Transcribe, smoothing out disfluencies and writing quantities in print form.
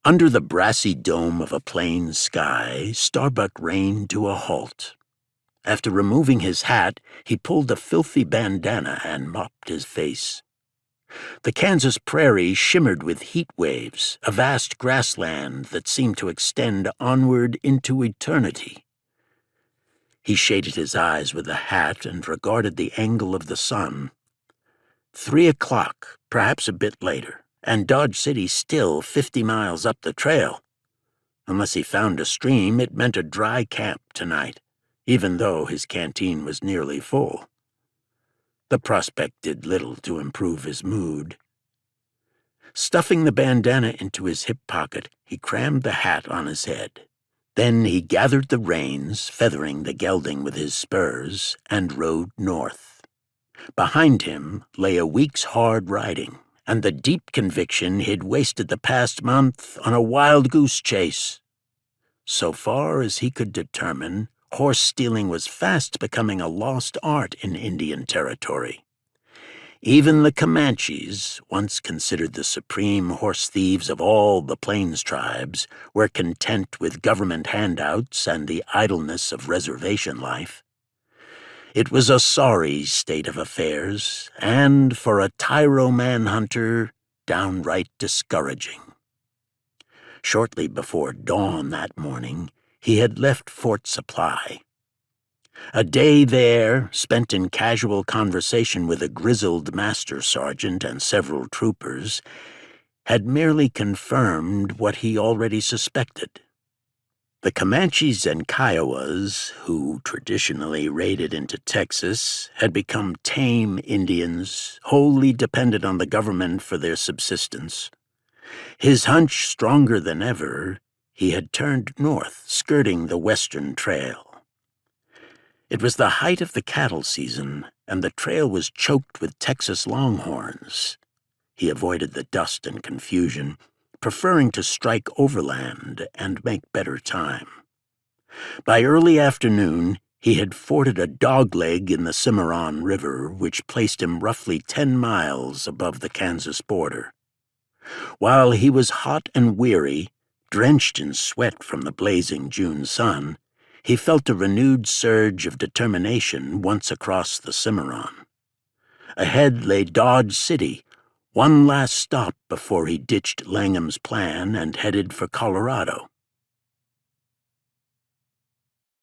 Under the brassy dome of a plain sky, Starbuck reined to a halt. After removing his hat, he pulled a filthy bandana and mopped his face. The Kansas prairie shimmered with heat waves, a vast grassland that seemed to extend onward into eternity. He shaded his eyes with the hat and regarded the angle of the sun. 3 o'clock, perhaps a bit later, and Dodge City still 50 miles up the trail. Unless he found a stream, it meant a dry camp tonight, even though his canteen was nearly full. The prospect did little to improve his mood. Stuffing the bandana into his hip pocket, he crammed the hat on his head. Then he gathered the reins, feathering the gelding with his spurs, and rode north. Behind him lay a week's hard riding, and the deep conviction he'd wasted the past month on a wild goose chase. So far as he could determine, horse stealing was fast becoming a lost art in Indian territory. Even the Comanches, once considered the supreme horse thieves of all the Plains tribes, were content with government handouts and the idleness of reservation life. It was a sorry state of affairs, and for a tyro manhunter, downright discouraging. Shortly before dawn that morning, he had left Fort Supply. A day there, spent in casual conversation with a grizzled master sergeant and several troopers, had merely confirmed what he already suspected. The Comanches and Kiowas, who traditionally raided into Texas, had become tame Indians, wholly dependent on the government for their subsistence. His hunch stronger than ever, he had turned north, skirting the western trail. It was the height of the cattle season, and the trail was choked with Texas longhorns. He avoided the dust and confusion, preferring to strike overland and make better time. By early afternoon, he had forded a dogleg in the Cimarron River, which placed him roughly 10 miles above the Kansas border. While he was hot and weary, drenched in sweat from the blazing June sun, he felt a renewed surge of determination once across the Cimarron. Ahead lay Dodge City, one last stop before he ditched Langham's plan and headed for Colorado.